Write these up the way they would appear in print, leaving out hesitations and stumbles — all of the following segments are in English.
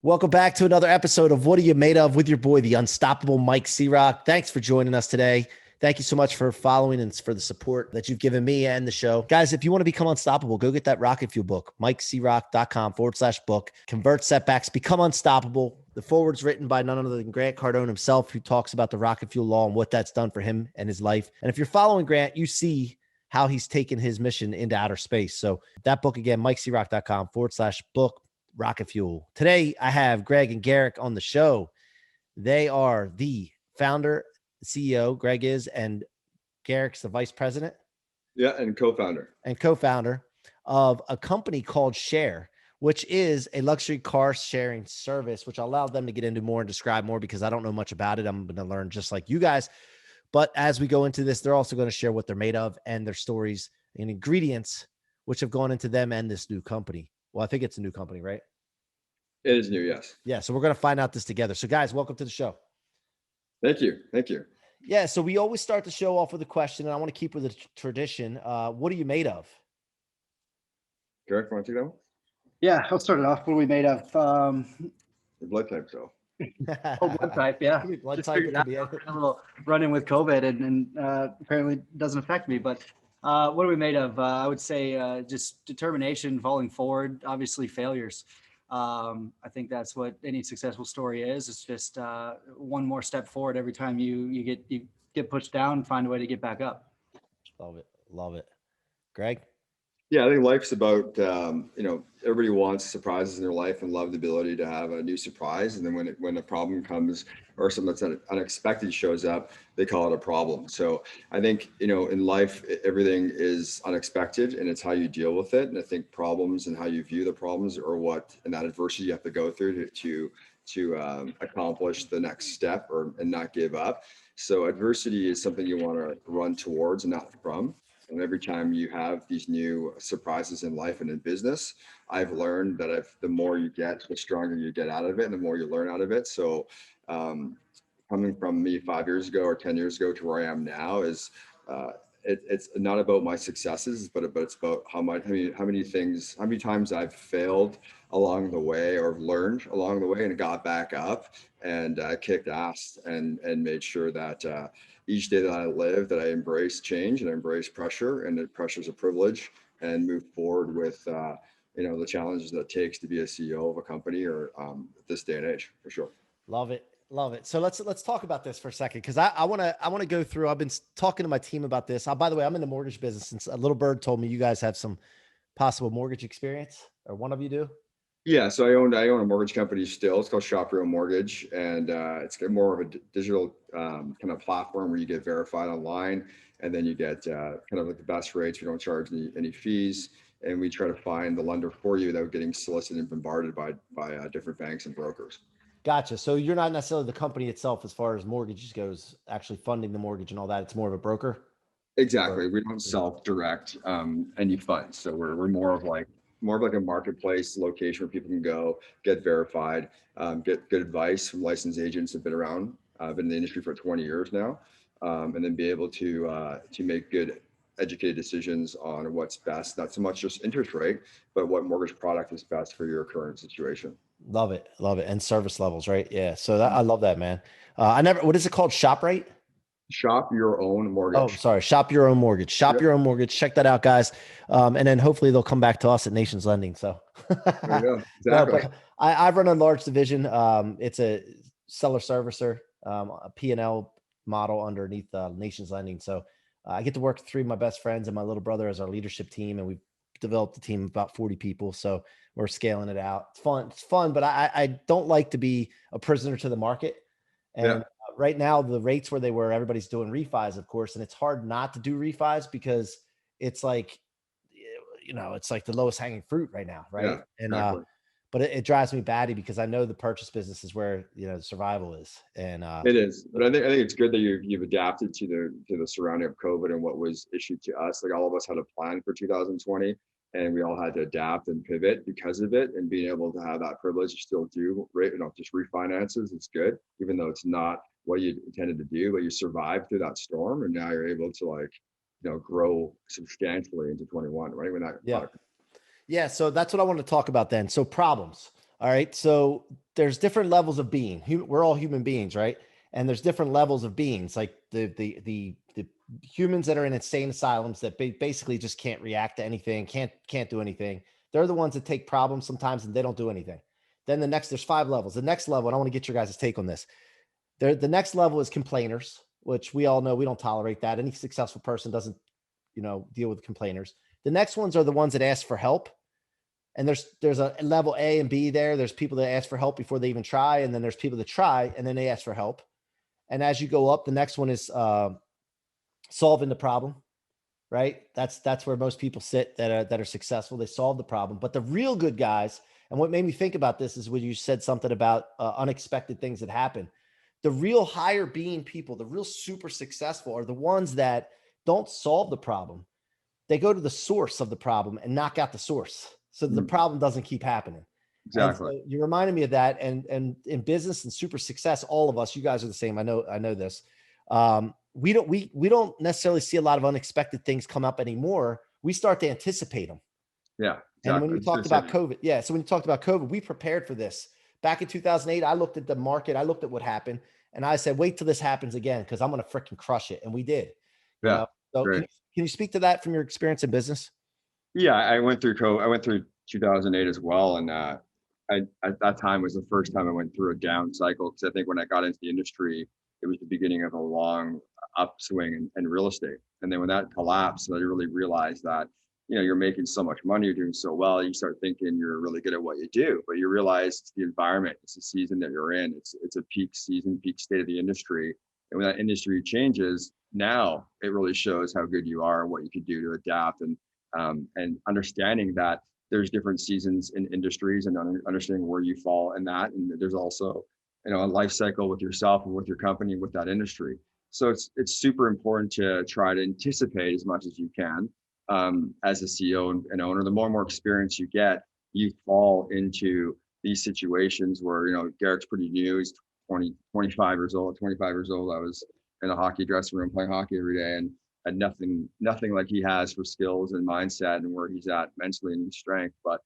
Welcome back to another episode of What Are You Made Of with your boy, the unstoppable Mike C-Roc. Thanks for joining us today. Thank you so much for following and for the support that you've given me and the show. Guys, if you want to become unstoppable, go get that Rocket Fuel book, MikeCroc.com/book. Convert setbacks, become unstoppable. The foreword's written by none other than Grant Cardone himself, who talks about the Rocket Fuel law and what that's done for him and his life. And if you're following Grant, you see how he's taken his mission into outer space. So that book again, MikeCroc.com/book. Rocket Fuel. Today, I have Greg and Garrick on the show. They are the founder, CEO, Greg is, and Garrick's the vice president. Yeah, and co-founder. Of a company called SHAiR, which is a luxury car sharing service, which I'll allow them to get into more and describe more because I don't know much about it. I'm going to learn just like you guys. But as we go into this, they're also going to share what they're made of and their stories and ingredients, which have gone into them and this new company. Well, I think it's a new company, right? It is new, yes. Yeah, so we're going to find out this together. So guys, welcome to the show. Thank you. Thank you. Yeah, so we always start the show off with a question, and I want to keep with the tradition. What are you made of? Garrick, want to take that one? Yeah, I'll start it off. What are we made of? The blood type, so. Blood type, yeah. Blood Just type figured out a little run-in with COVID, and apparently doesn't affect me. But what are we made of? I would say just determination, falling forward, obviously failures. I think that's what any successful story is. It's just one more step forward every time you get pushed down, find a way to get back up. Love it. Greg? Yeah, I think life's about, everybody wants surprises in their life and love the ability to have a new surprise. And then when a problem comes or something that's unexpected shows up, they call it a problem. So I think, in life, everything is unexpected and it's how you deal with it. And I think problems and how you view the problems or and that adversity you have to go through to accomplish the next step and not give up. So adversity is something you want to run towards and not from. And every time you have these new surprises in life and in business, I've learned that the more you get, the stronger you get out of it and the more you learn out of it. So coming from me 5 years ago or 10 years ago to where I am now is it's not about my successes, but it's about how many times I've failed along the way or learned along the way and got back up and kicked ass and made sure that each day that I live, that I embrace change and I embrace pressure, and that pressure is a privilege, and move forward with the challenges that it takes to be a CEO of a company or this day and age, for sure. Love it. So let's talk about this for a second, because I want to go through. I've been talking to my team about this. By the way, I'm in the mortgage business. Since a little bird told me you guys have some possible mortgage experience, or one of you do. Yeah, so I own a mortgage company still. It's called Shop Your Own Mortgage, and it's more of a digital kind of platform where you get verified online, and then you get kind of like the best rates. We don't charge any fees, and we try to find the lender for you without getting solicited and bombarded by different banks and brokers. Gotcha. So you're not necessarily the company itself as far as mortgages goes, actually funding the mortgage and all that. It's more of a broker. Exactly. We don't self-direct any funds, so we're more of like a marketplace location where people can go get verified, get good advice from licensed agents who've been around, been in the industry for 20 years now, and then be able to make good educated decisions on what's best, not so much just interest rate, but what mortgage product is best for your current situation. Love it. And service levels, right? Yeah. So I love that, man. What is it called? ShopRite? Shop Your Own Mortgage. Oh, sorry. Shop Your Own Mortgage. Your Own Mortgage. Check that out, guys. And then hopefully they'll come back to us at Nations Lending. So there you go. Exactly. No, I run a large division. It's a seller servicer, a P&L model underneath Nations Lending. So I get to work with three of my best friends and my little brother as our leadership team. And we've developed a team of about 40 people. So we're scaling it out. It's fun, but I don't like to be a prisoner to the market. And right now, the rates where they were, everybody's doing refis, of course, and it's hard not to do refis because it's like, it's like the lowest hanging fruit right now, right? Yeah, and exactly. But it drives me batty because I know the purchase business is where the survival is, and it is. But I think it's good that you've adapted to the surrounding of COVID and what was issued to us. Like all of us had a plan for 2020, and we all had to adapt and pivot because of it. And being able to have that privilege to still do just refinances, it's good, even though it's not what you intended to do, but you survived through that storm, and now you're able to grow substantially into 21, right? Yeah. So that's what I want to talk about then. So problems. All right. So there's different levels of being. We're all human beings, right? And there's different levels of beings, like the humans that are in insane asylums that basically just can't react to anything, can't do anything. They're the ones that take problems sometimes and they don't do anything. Then there's 5 levels. The next level, and I want to get your guys' take on this. The next level is complainers, which we all know we don't tolerate that. Any successful person doesn't, deal with complainers. The next ones are the ones that ask for help. And there's a level A and B there. There's people that ask for help before they even try. And then there's people that try and then they ask for help. And as you go up, the next one is solving the problem, right? That's where most people sit that are successful. They solve the problem. But the real good guys, and what made me think about this is when you said something about unexpected things that happen. The real higher being people, the real super successful are the ones that don't solve the problem. They go to the source of the problem and knock out the source. So the problem doesn't keep happening. Exactly. So you reminded me of that. And in business and super success, all of us, you guys are the same. I know this. We don't necessarily see a lot of unexpected things come up anymore. We start to anticipate them. Yeah. Exactly. And when you talked about COVID, so when you talked about COVID, we prepared for this. Back in 2008, I looked at the market, I looked at what happened, and I said, wait till this happens again, because I'm going to freaking crush it. And we did. Yeah. So can you speak to that from your experience in business? Yeah, I went through COVID. I went through 2008 as well. And I at that time was the first time I went through a down cycle, because I think when I got into the industry, it was the beginning of a long upswing in real estate. And then when that collapsed, I really realized that, you're making so much money, you're doing so well, you start thinking you're really good at what you do, but you realize it's the environment, it's the season that you're in, it's a peak season, peak state of the industry. And when that industry changes, now it really shows how good you are and what you can do to adapt, and understanding that there's different seasons in industries, and understanding where you fall in that. And there's also, a life cycle with yourself and with your company, with that industry. So it's super important to try to anticipate as much as you can. As a CEO and owner, the more and more experience you get, you fall into these situations where, Garrick's pretty new. He's 25 years old. I was in a hockey dressing room playing hockey every day, and had nothing like he has for skills and mindset and where he's at mentally and strength. But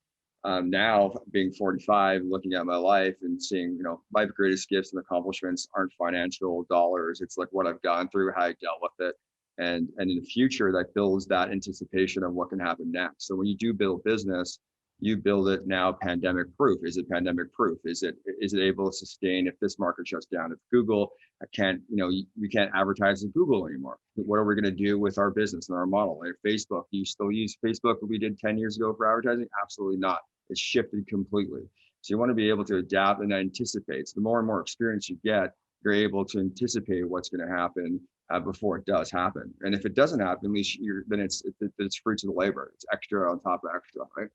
now being 45, looking at my life and seeing, my greatest gifts and accomplishments aren't financial dollars. It's like what I've gone through, how I dealt with it. And in the future, that builds that anticipation of what can happen next. So when you do build business, you build it now pandemic proof. Is it pandemic proof? Is it able to sustain if this market shuts down? If Google we can't advertise in Google anymore. What are we going to do with our business and our model? Like Facebook, do you still use Facebook that we did 10 years ago for advertising? Absolutely not. It's shifted completely. So you want to be able to adapt and anticipate. So the more and more experience you get, you're able to anticipate what's going to happen before it does happen. And if it doesn't happen, at least it's fruits of the labor. It's extra on top of extra, right?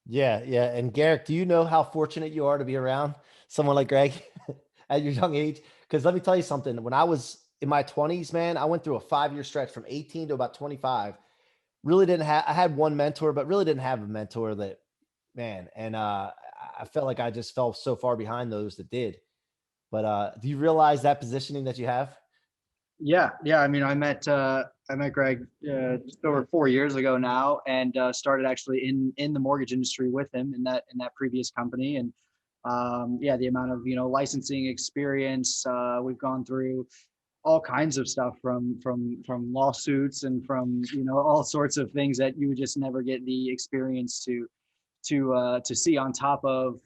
Yeah. Yeah. And Garrick, do you know how fortunate you are to be around someone like Greg at your young age? Because let me tell you something. When I was in my 20s, man, I went through a 5-year stretch from 18 to about 25. I had one mentor, but really didn't have a mentor that, man. And I felt like I just fell so far behind those that did. But do you realize that positioning that you have? Yeah. I mean, I met Greg just over 4 years ago now, and started actually in the mortgage industry with him in that previous company. And the amount of licensing experience, we've gone through all kinds of stuff from lawsuits and from all sorts of things that you would just never get the experience to see, on top of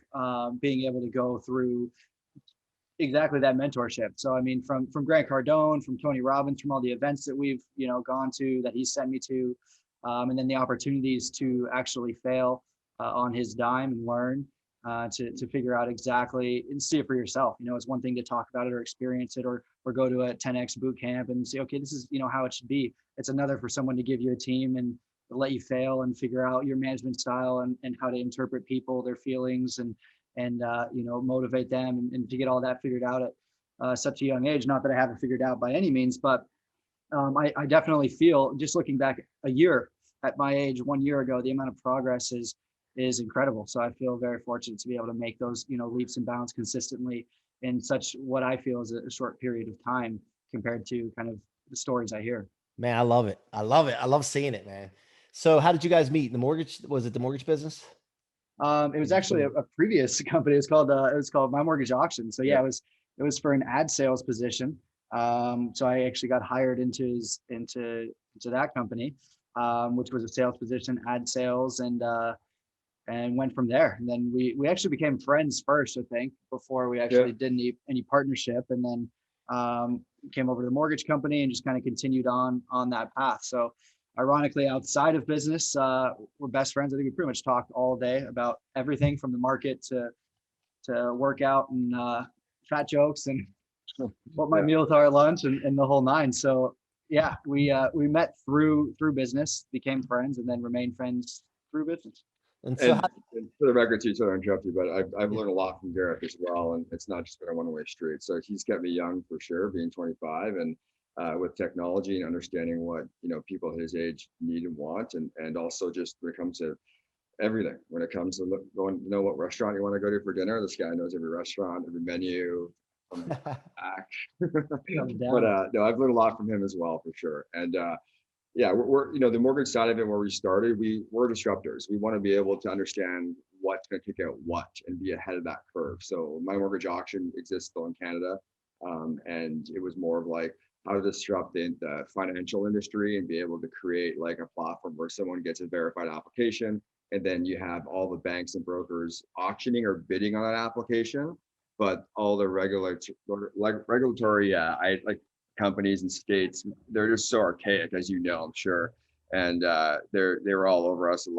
being able to go through exactly that mentorship. So I mean, from Grant Cardone, from Tony Robbins, from all the events that we've gone to, that he's sent me to, and then the opportunities to actually fail on his dime and learn, to figure out exactly and see it for yourself. It's one thing to talk about it or experience it, or go to a 10x boot camp and say, okay, this is how it should be. It's another for someone to give you a team and let you fail and figure out your management style and how to interpret people, their feelings, and motivate them, and to get all that figured out at such a young age. Not that I haven't figured out by any means, but I definitely feel, just looking back a year at my age 1 year ago, the amount of progress is incredible. So I feel very fortunate to be able to make those leaps and bounds consistently in such what I feel is a short period of time compared to kind of the stories I hear. Man, I love it. I love it. I love seeing it, man. So how did you guys meet? Was it the mortgage business? It was actually a previous company. It was called My Mortgage Auction. So yeah, it was for an ad sales position. So I actually got hired into that company, which was a sales position, ad sales, and went from there. And then we actually became friends first, I think, before we actually did any partnership. And then came over to the mortgage company and just kind of continued on that path. So ironically, outside of business, we're best friends. I think we pretty much talked all day about everything from the market to workout and fat jokes and what my meals are at lunch and the whole nine. So yeah, we met through business, became friends, and then remained friends through business. And so, and for the record, too, sorry to interrupt you, but I've learned a lot from Garrick as well, and it's not just been a one-way street. So he's kept me young for sure, being 25, and with technology and understanding what people his age need and want, and also just when it comes to everything, when it comes to going to know what restaurant you want to go to for dinner. This guy knows every restaurant, every menu. Back. But no, I've learned a lot from him as well for sure, and. Yeah, we're the mortgage side of it where we started, we're disruptors. We want to be able to understand what's going to kick out what and be ahead of that curve. So My Mortgage Auction exists still in Canada, and it was more of like how to disrupt the financial industry and be able to create like a platform where someone gets a verified application, and then you have all the banks and brokers auctioning or bidding on that application, but all the regulatory companies and states, they're just so archaic, as I'm sure, and they were all over us,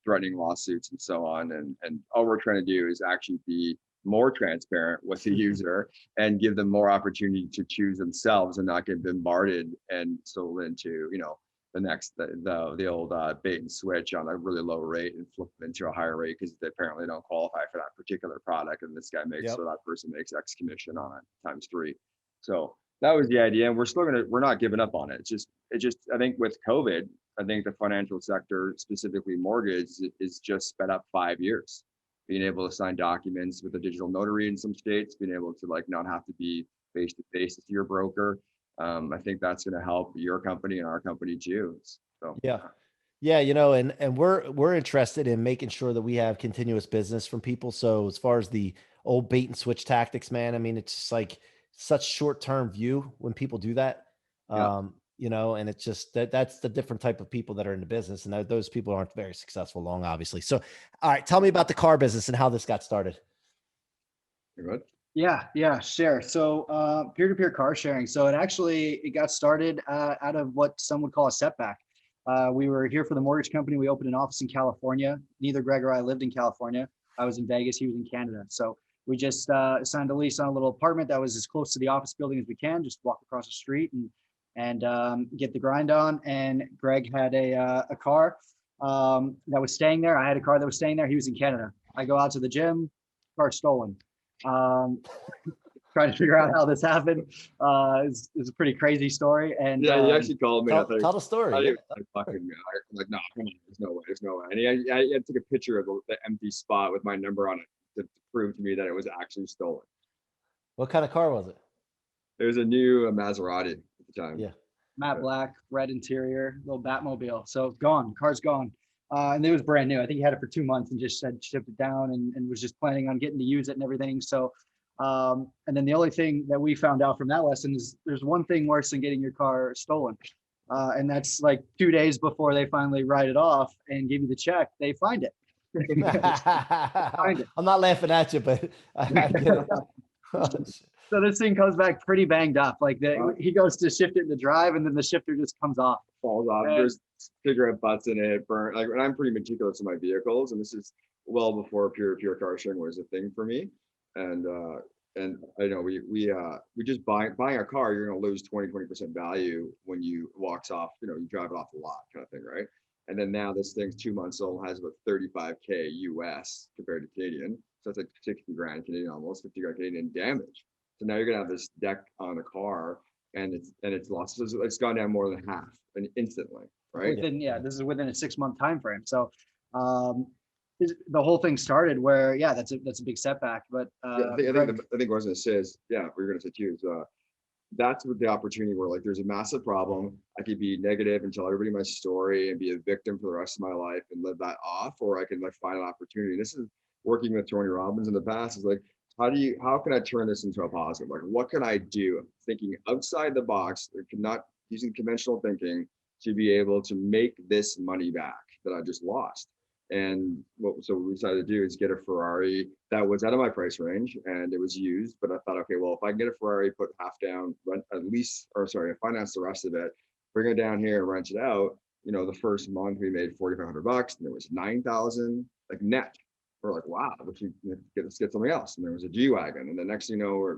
threatening lawsuits and so on, and all we're trying to do is actually be more transparent with the user and give them more opportunity to choose themselves and not get bombarded and sold into the old bait and switch on a really low rate and flip them into a higher rate because they apparently don't qualify for that particular product, and this guy makes so that person makes X commission on it times 3. So that was the idea, and we're not giving up on it. It just I think with COVID, I think the financial sector, specifically mortgage, is just sped up 5 years. Being able to sign documents with a digital notary in some states, being able to not have to be face to face with your broker. I think that's going to help your company and our company too. So yeah, and we're interested in making sure that we have continuous business from people. So as far as the old bait and switch tactics, man, I mean, it's just like such short-term view when people do that, and it's just that's the different type of people that are in the business, and those people aren't very successful long, obviously. So, all right, tell me about the car business and how this got started. You're good. Yeah, sure. So peer-to-peer car sharing. So it got started out of what some would call a setback. We were here for the mortgage company. We opened an office in California. Neither Greg or I lived in California. I was in Vegas. He was in Canada. So we just signed a lease on a little apartment that was as close to the office building as we can, just walk across the street and get the grind on. And Greg had a car that was staying there. I had a car that was staying there. He was in Canada. I go out to the gym, car stolen. Trying to figure out how this happened. It's a pretty crazy story. And yeah, he actually called me. Tell the story. I'm like, no, come on, there's no way. And I took a picture of the empty spot with my number on it to prove to me that it was actually stolen. What kind of car was it? It was a new Maserati at the time. Yeah. Matte black, red interior, little Batmobile. So gone, car's gone. And it was brand new. I think he had it for 2 months and just said shipped it down and was just planning on getting to use it and everything. So, and then the only thing that we found out from that lesson is there's one thing worse than getting your car stolen. And that's like 2 days before they finally write it off and give you the check, they find it. I'm not laughing at you, but I get it. So this thing comes back pretty banged up. Like he goes to shift it in the drive, and then the shifter just comes off, falls off. There's cigarette butts in it, burnt. Like, and I'm pretty meticulous in my vehicles, and this is well before peer-to-peer car sharing was a thing for me. And I know we just buying a car, you're gonna lose 20% value when you walks off. You drive it off the lot, kind of thing, right? And then now this thing's 2 months old, has about 35K US compared to Canadian, so it's like 60 grand Canadian, almost 50 grand Canadian damage. So now you're gonna have this deck on the car, and it's lost. So it's gone down more than half, and instantly, right? This is within a 6-month time frame. So the whole thing started where that's a big setback. But I think what I was gonna say is, what you're gonna say too is that's what the opportunity where like there's a massive problem. I could be negative and tell everybody my story and be a victim for the rest of my life and live that off, or I can like find an opportunity. This is working with Tony Robbins in the past is like, how can I turn this into a positive? Like, what can I do? Thinking outside the box, not using conventional thinking to be able to make this money back that I just lost. And so what we decided to do is get a Ferrari that was out of my price range and it was used. But I thought, okay, well, if I can get a Ferrari, put half down, rent at least, or sorry, finance the rest of it, bring it down here and rent it out. You know, the first month we made $4,500 and there was 9,000 like net. We're like, wow, let's get something else. And there was a G-Wagon. And the next thing you know, we're,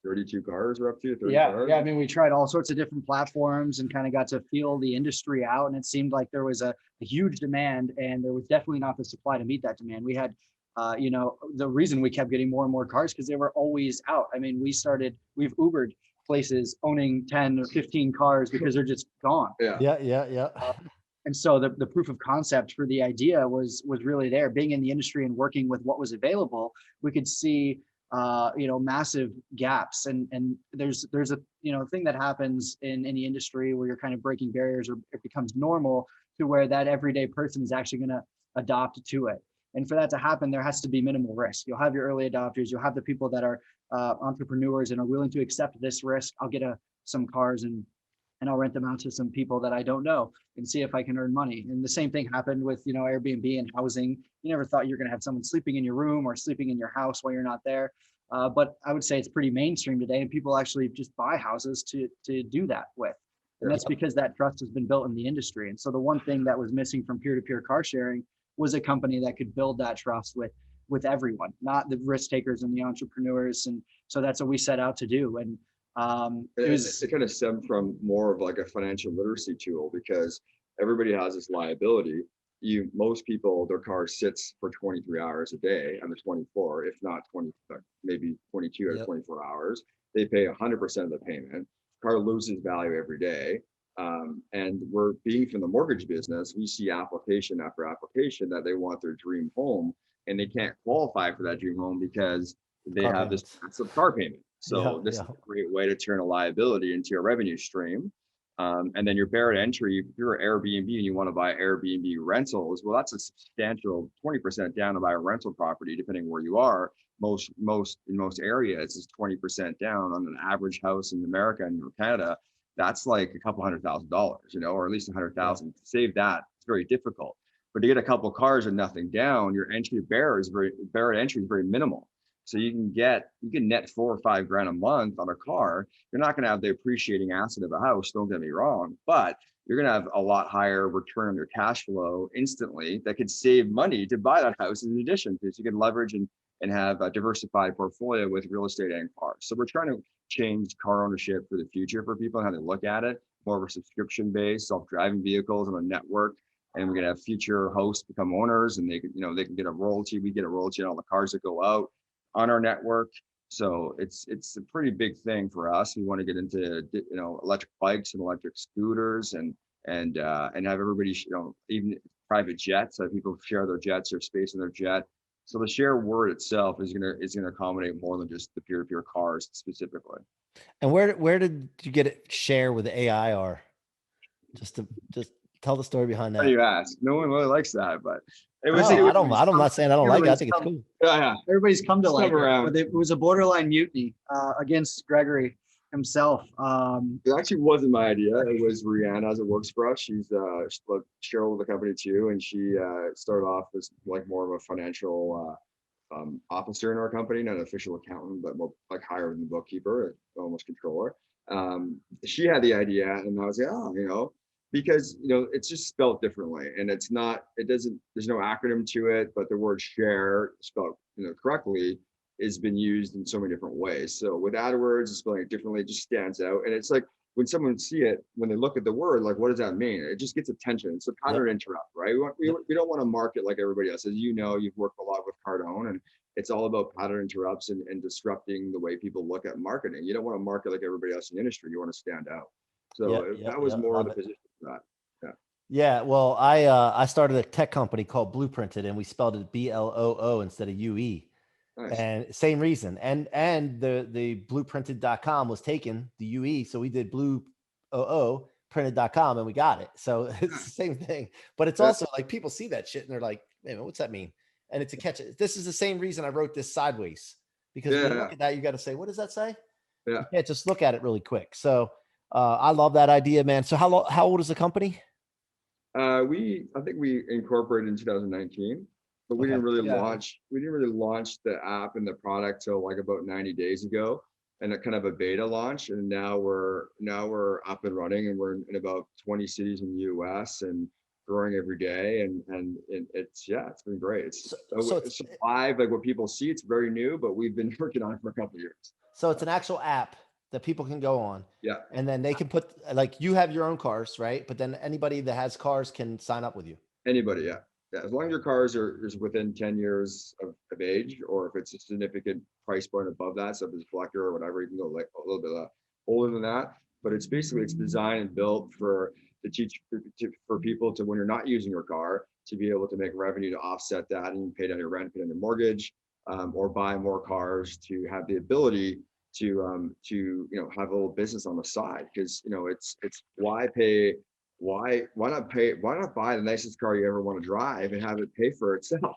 32 cars are up to 30 cars. Yeah. I mean, we tried all sorts of different platforms and kind of got to feel the industry out. And it seemed like there was a huge demand and there was definitely not the supply to meet that demand. We had, the reason we kept getting more and more cars because they were always out. I mean, we've Ubered places owning 10 or 15 cars because they're just gone. Yeah. And so the proof of concept for the idea was really there. Being in the industry and working with what was available, we could see massive gaps. And there's a thing that happens in any industry where you're kind of breaking barriers, or it becomes normal to where that everyday person is actually going to adopt to it. And for that to happen, there has to be minimal risk. You'll have your early adopters, you'll have the people that are entrepreneurs and are willing to accept this risk. I'll get some cars and I'll rent them out to some people that I don't know and see if I can earn money. And the same thing happened with, Airbnb and housing. You never thought you're going to have someone sleeping in your room or sleeping in your house while you're not there. But I would say it's pretty mainstream today, and people actually just buy houses to do that with. And that's because that trust has been built in the industry. And so the one thing that was missing from peer-to-peer car sharing was a company that could build that trust with everyone, not the risk takers and the entrepreneurs. And so that's what we set out to do. And it kind of stemmed from more of like a financial literacy tool, because everybody has this liability. Most people, their car sits for 23 hours a day, and the 24, if not 20, maybe 22 or 24 hours. They pay 100% of the payment. Car loses value every day. And we're being from the mortgage business, we see application after application that they want their dream home, and they can't qualify for that dream home because they have this massive car payment. So this is a great way to turn a liability into a revenue stream. And then your barrier to entry, if you're Airbnb and you want to buy Airbnb rentals, well, that's a substantial 20% down to buy a rental property, depending where you are. In most areas is 20% down on an average house in America and Canada. That's like a couple $100,000, or at least 100,000. To save that, it's very difficult. But to get a couple cars and nothing down, your barrier to entry is very minimal. So you can net $4 or $5 grand a month on a car. You're not going to have the appreciating asset of a house, don't get me wrong, but you're going to have a lot higher return on your cash flow instantly that could save money to buy that house in addition, because you can leverage and have a diversified portfolio with real estate and cars. So we're trying to change car ownership for the future for people and how they look at it, more of a subscription-based, self-driving vehicles on a network. And we're going to have future hosts become owners, and they can get a royalty. We get a royalty on all the cars that go out on our network. So it's a pretty big thing for us. We want to get into electric bikes and electric scooters and have everybody, even private jets, so people share their jets or space in their jet. So the share word itself is gonna accommodate more than just the peer-to-peer cars specifically. And where did you get it share with the AIR? Just tell the story behind that. How do you ask? No one really likes that, but I'm not saying I don't like it. I think it's cool. Yeah. Everybody's come to like it, but it was a borderline mutiny against Gregory himself. It actually wasn't my idea. It was Rihanna's. It works for us. She's shareholder of the company too, and she started off as like more of a financial officer in our company, not an official accountant, but more like higher than the bookkeeper, almost controller. She had the idea, and I was like, because it's just spelled differently, and there's no acronym to it, but the word share spelled correctly has been used in so many different ways. So with AdWords, spelling it differently, it just stands out. And it's like when someone see it, when they look at the word, like, what does that mean? It just gets attention. It's a pattern interrupt, right? We don't want to market like everybody else. As you've worked a lot with Cardone, and it's all about pattern interrupts and disrupting the way people look at marketing. You don't want to market like everybody else in the industry. You want to stand out. So that was more of the position for that. Yeah. Well, I started a tech company called Blueprinted, and we spelled it BLOO instead of UE. Nice. And same reason. And the blueprinted.com was taken, the UE. So we did blue printed.com and we got it. So it's the same thing. But it's Yeah. also like people see that shit and they're like, man, what's that mean? And it's a catch. This is the same reason I wrote this sideways. Because when you look at that, you got to say, what does that say? Yeah. You can't just look at it really quick. So I love that idea, man. So how old is the company? I think we incorporated in 2019, but we Okay. didn't really launch. We didn't really launch the app and the product till like about 90 days ago, and a kind of a beta launch. And now we're up and running, and we're in about 20 cities in the U.S. and growing every day. And it's been great. It's live, like what people see. It's very new, but we've been working on it for a couple of years. So it's an actual app that people can go on. Yeah. And then they can put, like, you have your own cars, right? But then anybody that has cars can sign up with you. Anybody, yeah. Yeah, as long as your cars is within 10 years of age, or if it's a significant price point above that, so if it's a collector or whatever, you can go like a little bit older than that. But it's designed and built for people to, when you're not using your car, to be able to make revenue to offset that and pay down your rent, pay down your mortgage, or buy more cars to have the ability to have a little business on the side. Because it's why not buy the nicest car you ever want to drive and have it pay for itself,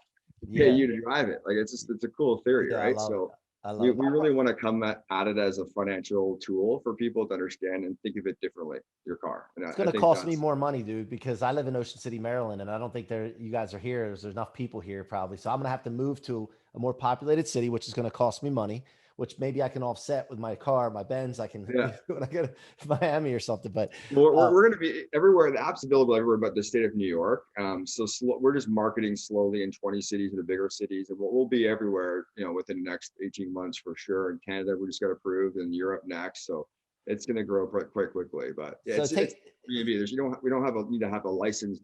pay you to drive it? Like it's a cool theory, right? So we really want to come at it as a financial tool for people to understand and think of it differently, your car. And it's going to cost me more money, dude, because I live in Ocean City, Maryland, and I don't think you guys are here. There's enough people here probably. So I'm going to have to move to a more populated city, which is going to cost me money, which maybe I can offset with my car, my Benz. I can when I go to Miami or something. But we're going to be everywhere. The app's available everywhere but the state of New York. We're just marketing slowly in 20 cities and the bigger cities, and we'll be everywhere, within the next 18 months for sure. In Canada, we just got approved, and Europe next. So it's going to grow quite quickly. But yeah, so it's B&B. We don't need to have a license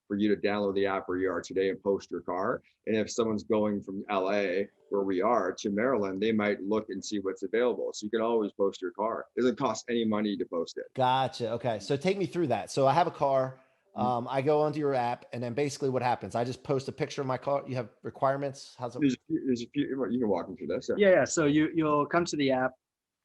for you to download the app where you are today and post your car. And if someone's going from LA, where we are, to Maryland, they might look and see what's available. So you can always post your car. It doesn't cost any money to post it. Gotcha. Okay. So take me through that. So I have a car. I go onto your app, and then basically what happens? I just post a picture of my car. You have requirements? How's it? There's a few, you can walk me through this. Yeah. So you'll come to the app.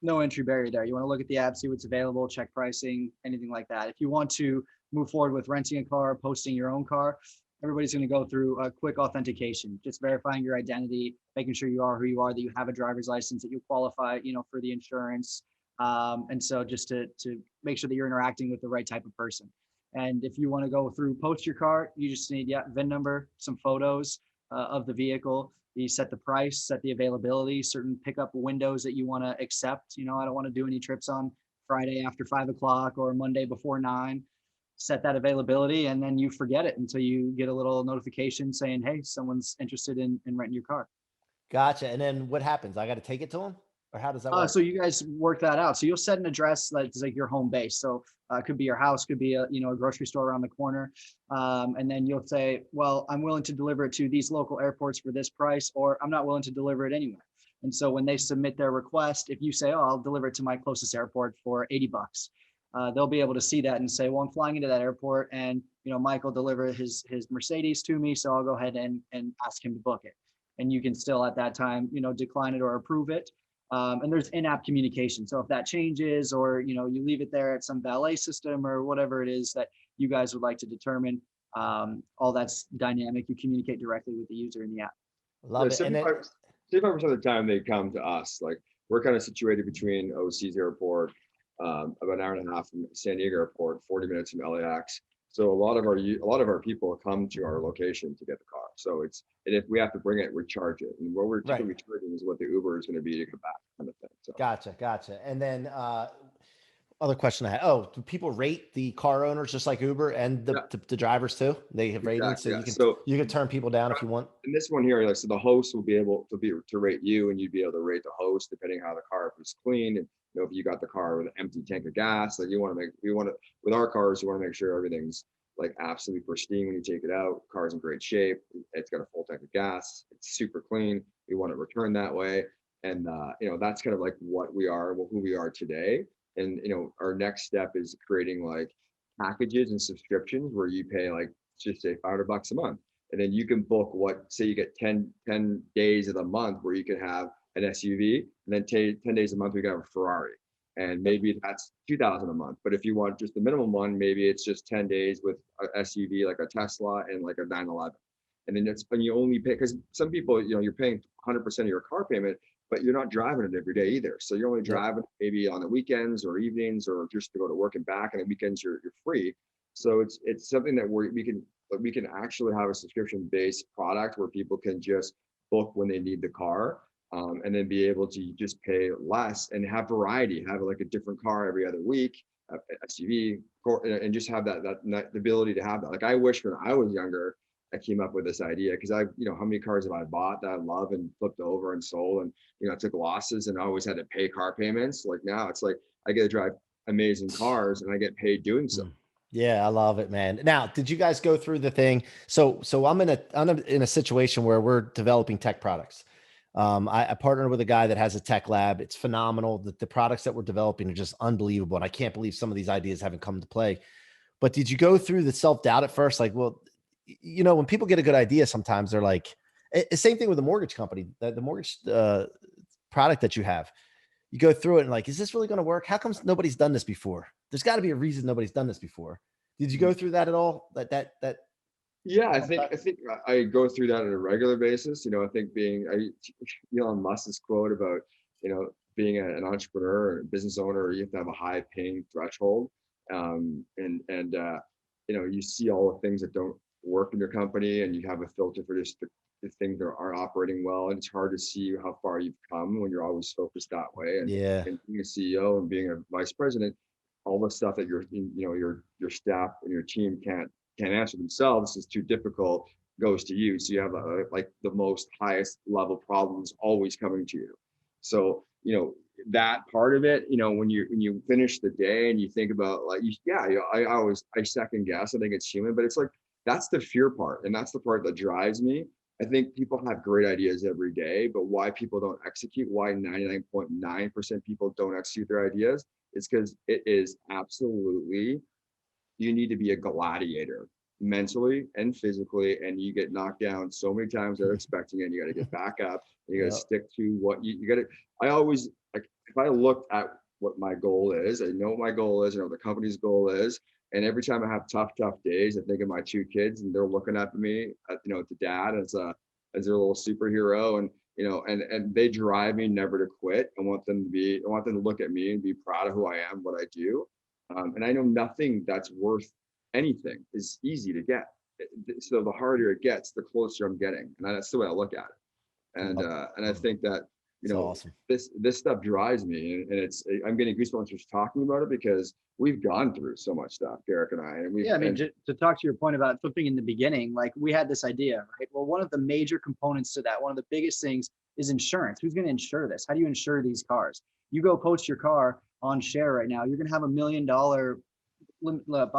No entry barrier there. You want to look at the app, see what's available, check pricing, anything like that. If you want to move forward with renting a car, posting your own car, everybody's going to go through a quick authentication, just verifying your identity, making sure you are who you are, that you have a driver's license, that you qualify, for the insurance. And so just to make sure that you're interacting with the right type of person. And if you want to go through post your car, you just need VIN number, some photos of the vehicle. You set the price, set the availability, certain pickup windows that you want to accept. I don't want to do any trips on Friday after 5 o'clock or Monday before 9. Set that availability, and then you forget it until you get a little notification saying, hey, someone's interested in renting your car. Gotcha. And then what happens? I got to take it to them, or how does that work? So you guys work that out. So you'll set an address that's like your home base. So it could be your house, could be a grocery store around the corner. And then you'll say, well, I'm willing to deliver it to these local airports for this price, or I'm not willing to deliver it anywhere. And so when they submit their request, if you say, oh, I'll deliver it to my closest airport for $80, they'll be able to see that and say, well, I'm flying into that airport, and Michael delivered his Mercedes to me, so I'll go ahead and ask him to book it. And you can still at that time, decline it or approve it. And there's in-app communication. So if that changes, or you leave it there at some valet system or whatever it is that you guys would like to determine, all that's dynamic. You communicate directly with the user in the app. Love it. 75% of the time they come to us. Like, we're kind of situated between OC's airport, about an hour and a half from San Diego airport, 40 minutes from LAX. So a lot of our people come to our location to get the car. So and if we have to bring it, we charge it. And what we're typically charging is what the Uber is going to be to come back, kind of thing. So. Gotcha. And then other question I had. Oh, do people rate the car owners just like Uber and the drivers too? They have ratings, so you can turn people down if you want. And this one here, so the host will be able to rate you, and you'd be able to rate the host depending on how the car was clean. And if you got the car with an empty tank of gas, like with our cars, you want to make sure everything's like absolutely pristine when you take it out. Car's in great shape. It's got a full tank of gas. It's super clean. We want it returned that way. And that's kind of like what we are, who we are today. And our next step is creating like packages and subscriptions where you pay like just say $500 a month, And then you can book say you get 10 days of the month where you can have an SUV, and then 10 days a month we can have a Ferrari. And maybe that's 2,000 a month. But if you want just the minimum one, maybe it's just 10 days with a SUV like a Tesla and like a 911. And then it's when you only pay, because some people, you're paying 100% of your car payment, but you're not driving it every day either. So you're only driving maybe on the weekends or evenings, or just to go to work and back. And the weekends you're free. So it's something that we can actually have a subscription-based product where people can just book when they need the car, and then be able to just pay less and have variety, have like a different car every other week, SUV, and just have the ability to have that. Like I wish when I was younger, I came up with this idea, because how many cars have I bought that I love and flipped over and sold, and I took losses and I always had to pay car payments. Like now it's like I get to drive amazing cars and I get paid doing so. Yeah, I love it, man. Now, did you guys go through the thing? So I'm in a situation where we're developing tech products. I partnered with a guy that has a tech lab. It's phenomenal. The products that we're developing are just unbelievable. And I can't believe some of these ideas haven't come to play. But did you go through the self-doubt at first? Like, well, when people get a good idea, sometimes they're like, same thing with the mortgage company, the mortgage product that you have. You go through it and like, is this really going to work? How come nobody's done this before? There's got to be a reason nobody's done this before. Did you go through that at all? Yeah, I think I go through that on a regular basis. I think Elon Musk's quote about, being an entrepreneur or a business owner, you have to have a high paying threshold. You see all the things that don't work in your company, and you have a filter for just the things that are operating well. And it's hard to see how far you've come when you're always focused that way. And being a CEO and being a vice president, all the stuff that your staff and your team can't answer themselves, is too difficult, goes to you. So you have the most highest level problems always coming to you. So that part of it, when you finish the day and you think about I second guess. I think it's human, but it's like that's the fear part, and that's the part that drives me. I think people have great ideas every day, but why people don't execute, why 99.9% people don't execute their ideas, is because it is absolutely, you need to be a gladiator mentally and physically, and you get knocked down so many times without expecting it. You got to get back up. And you got to stick to what you got to. I always, like, if I look at what my goal is, I know what my goal is, I know what the company's goal is. And every time I have tough days, I think of my 2 kids, and they're looking up at me, to dad as their little superhero. And, and they drive me never to quit. I want them to look at me and be proud of who I am, what I do. And I know nothing that's worth anything is easy to get. So the harder it gets, the closer I'm getting. And that's the way I look at it. And I think that, awesome. This stuff drives me, and I'm getting goosebumps just talking about it, because we've gone through so much stuff, Garrick and I. And to talk to your point about flipping in the beginning, like we had this idea, right? Well, one of the major components to that, one of the biggest things, is insurance. Who's going to insure this? How do you insure these cars? You go post your car on SHAiR right now, you're going to have $1 million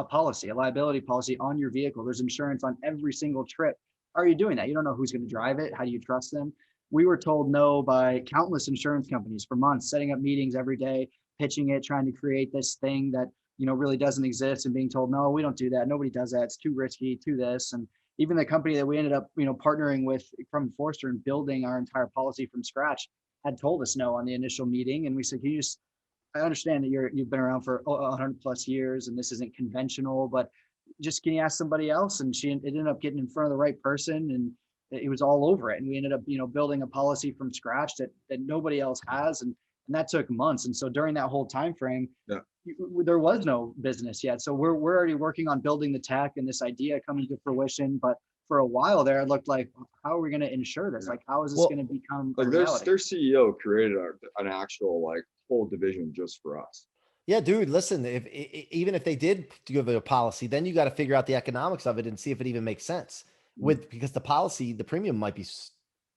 policy, a liability policy on your vehicle. There's insurance on every single trip. How are you doing that? You don't know who's going to drive it. How do you trust them? We were told no by countless insurance companies for months, setting up meetings every day, pitching it, trying to create this thing that, really doesn't exist, and being told, no, we don't do that. Nobody does that. It's too risky, too this. And even the company that we ended up, partnering with from Forrester and building our entire policy from scratch had told us no on the initial meeting. And we said, I understand that you've been around for 100+ years and this isn't conventional, but just can you ask somebody else? And it ended up getting in front of the right person, and it was all over it. And we ended up, building a policy from scratch that nobody else has. And that took months. And so during that whole time frame, there was no business yet. So we're already working on building the tech and this idea coming to fruition. But for a while there, it looked like, how are we going to insure this? Like, how is this going to become a reality? Their CEO created an actual whole division just for us. Yeah, dude, listen, even if they did give it a policy, then you got to figure out the economics of it and see if it even makes sense because the policy, the premium might be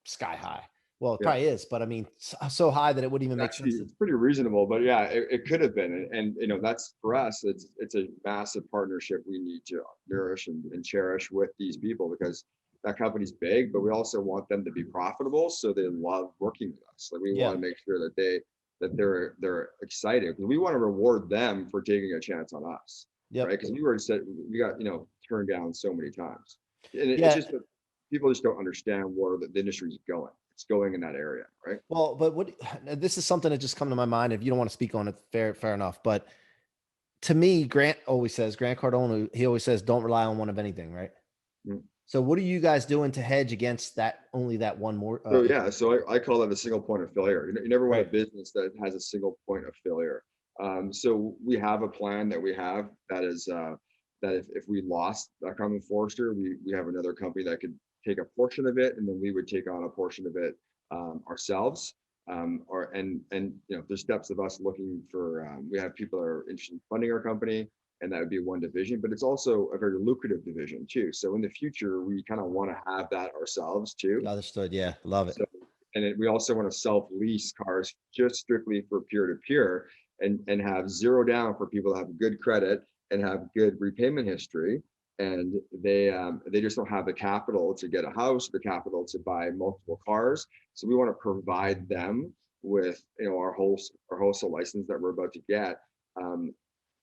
sky high. Well, it probably is, but I mean, so high that it wouldn't even make sense. It's pretty reasonable, but yeah, it could have been. And that's for us, it's a massive partnership we need to nourish and cherish with these people, because that company's big, but we also want them to be profitable. So they love working with us. Like we want to make sure that they're excited, because we want to reward them for taking a chance on us. Right. Because we got, turned down so many times. And it's just people just don't understand where the industry is going. It's going in that area, right? Well, but this is something that just come to my mind. If you don't want to speak on it, fair enough. But to me, Grant Cardone, he always says, don't rely on one of anything, right? Mm. So what are you guys doing to hedge against that, only that one more? So yeah, so I call that a single point of failure. You never want a Right. business that has a single point of failure. So we have a plan that we have that is that if we lost Common Forester, we have another company that could take a portion of it, and then we would take on a portion of it ourselves. Or and you know, there's steps of us looking for. We have people that are interested in funding our company, and that would be one division. But it's also a very lucrative division too. So in the future, we kind of want to have that ourselves too. Understood. Yeah. Love it. So, we also want to self-lease cars just strictly for peer-to-peer, and have zero down for people that have good credit and have good repayment history. And they just don't have the capital to get a house, the capital to buy multiple cars. So we want to provide them with, you know, our wholesale license that we're about to get,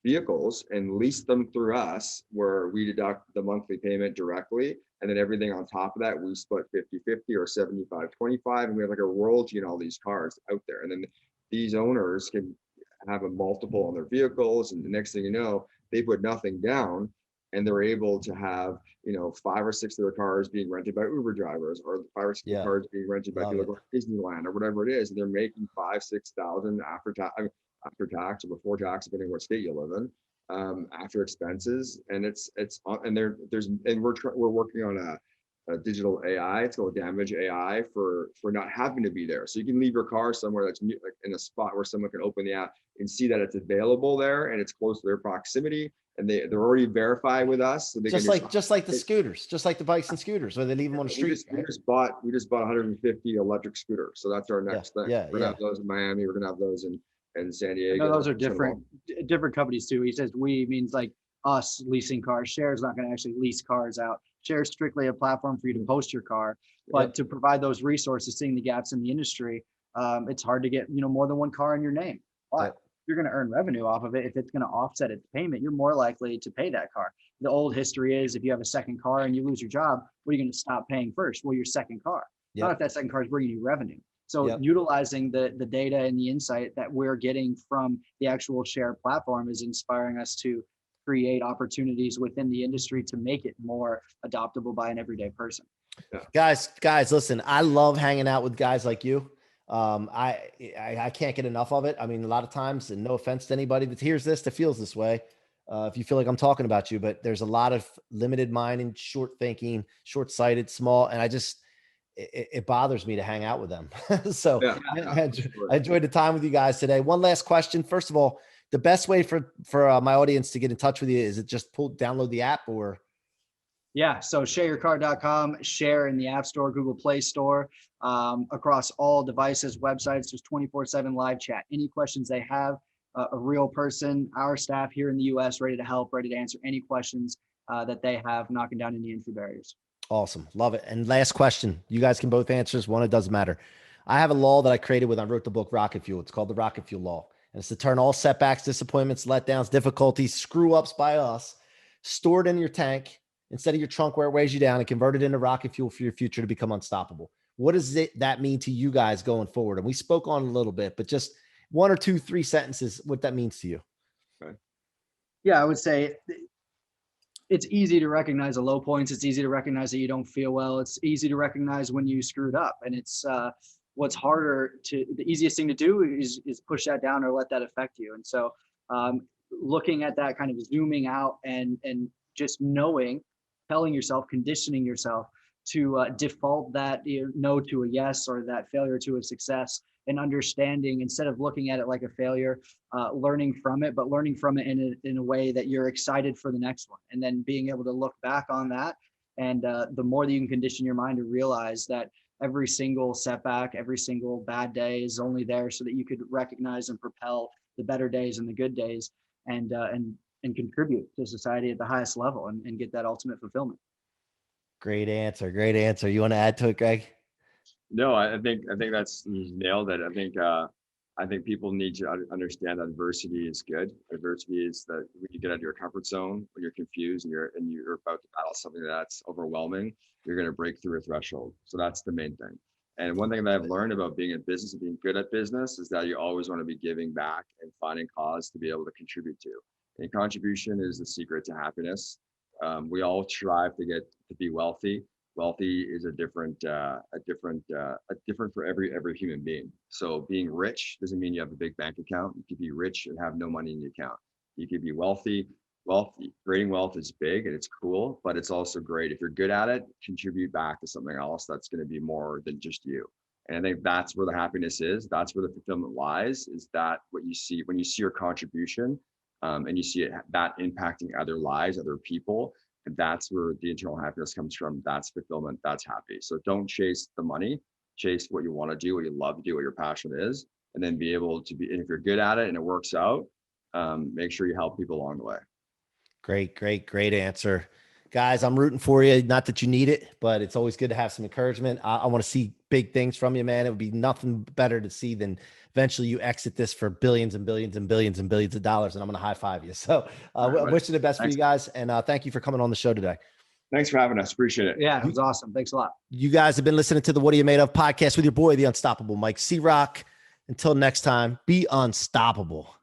vehicles, and lease them through us, where we deduct the monthly payment directly, and then everything on top of that we split 50-50 or 75-25, and we have like a royalty in all these cars out there. And then these owners can have a multiple on their vehicles, and the next thing you know, they put nothing down, and they're able to have, you know, 5 or 6 of their cars being rented by Uber drivers, or 5 or 6 cars being rented by people going to Disneyland or whatever it is, and they're making 5,000-6,000 after tax or before tax, depending on what state you live in, after expenses. And we're working on a digital AI. It's called damage AI for not having to be there. So you can leave your car somewhere that's like in a spot where someone can open the app and see that it's available there and it's close to their proximity, and they're already verified with us. So they just like the scooters, just like the bikes and scooters, where they leave them on the street. We just bought 150 electric scooters. So that's our next thing. We're gonna have those in Miami. We're gonna have those in San Diego. No, those are different companies too. He says we means like us leasing cars. SHAiR is not going to actually lease cars out. SHAiR is strictly a platform for you to post your car, but to provide those resources, seeing the gaps in the industry, it's hard to get, you know, more than one car in your name. But you're going to earn revenue off of it. If it's going to offset its payment, you're more likely to pay that car. The old history is, if you have a second car and you lose your job, what are you going to stop paying first? Well, your second car. Not if that second car is bringing you revenue. So utilizing the data and the insight that we're getting from the actual SHAiR platform is inspiring us to create opportunities within the industry to make it more adoptable by an everyday person. Guys, listen, I love hanging out with guys like you. I can't get enough of it. I mean, a lot of times, and no offense to anybody that hears this, that feels this way, if you feel like I'm talking about you, but there's a lot of limited mind and short thinking, short-sighted, small, and it bothers me to hang out with them. So I enjoyed the time with you guys today. One last question. First of all, the best way for my audience to get in touch with you, is it just download the app, or? Yeah. So shareyourcar.com, SHAiR in the App Store, Google Play Store, across all devices, websites. There's 24/7 live chat. Any questions they have, a real person, our staff here in the US, ready to help, ready to answer any questions that they have, knocking down any entry barriers. Awesome. Love it. And last question. You guys can both answer this one. It doesn't matter. I have a law that I created when I wrote the book Rocket Fuel. It's called the Rocket Fuel Law. And it's to turn all setbacks, disappointments, letdowns, difficulties, screw ups by us, stored in your tank instead of your trunk where it weighs you down, and convert it into rocket fuel for your future to become unstoppable. What does that mean to you guys going forward? And we spoke on it a little bit, but just 1 or 2, 3 sentences, what that means to you. Okay. Yeah, I would say it's easy to recognize the low points. It's easy to recognize that you don't feel well. It's easy to recognize when you screwed up. And it's what's harder the easiest thing to do is push that down or let that affect you. And so looking at that, kind of zooming out and just telling yourself, conditioning yourself to default that no to a yes, or that failure to a success, and understanding, instead of looking at it like a failure, learning from it, but learning from it in a way that you're excited for the next one. And then being able to look back on that. And the more that you can condition your mind to realize that every single setback, every single bad day is only there so that you could recognize and propel the better days and the good days, and contribute to society at the highest level, and get that ultimate fulfillment. Great answer. Great answer. You want to add to it, Greg? No, I think that's, you nailed it. I think I think people need to understand that adversity is good. Adversity is that when you get out of your comfort zone, when you're confused and you're about to battle something that's overwhelming, you're going to break through a threshold. So that's the main thing. And one thing that I've learned about being in business and being good at business is that you always want to be giving back and finding cause to be able to contribute to. And contribution is the secret to happiness. We all strive to be wealthy. Wealthy is a different for every human being. So being rich doesn't mean you have a big bank account. You could be rich and have no money in the account. You could be wealthy. Creating wealth is big and it's cool, but it's also great if you're good at it. Contribute back to something else that's going to be more than just you. And I think that's where the happiness is. That's where the fulfillment lies. Is that what you see when you see your contribution, and you see that impacting other lives, other people. And that's where the internal happiness comes from. That's fulfillment. That's happy. So don't chase the money. Chase what you want to do, what you love to do, what your passion is, and then be able to be. And if you're good at it and it works out, make sure you help people along the way. Great answer, guys. I'm rooting for you. Not that you need it, but it's always good to have some encouragement. I want to see big things from you, man. It would be nothing better to see than eventually you exit this for billions and billions and billions and billions of dollars. And I'm going to high five you. So wish you the best for you guys. And thank you for coming on the show today. Thanks for having us. Appreciate it. Yeah, it was awesome. Thanks a lot. You guys have been listening to the What Are You Made Of podcast with your boy, the unstoppable Mike C-Roc. Until next time, be unstoppable.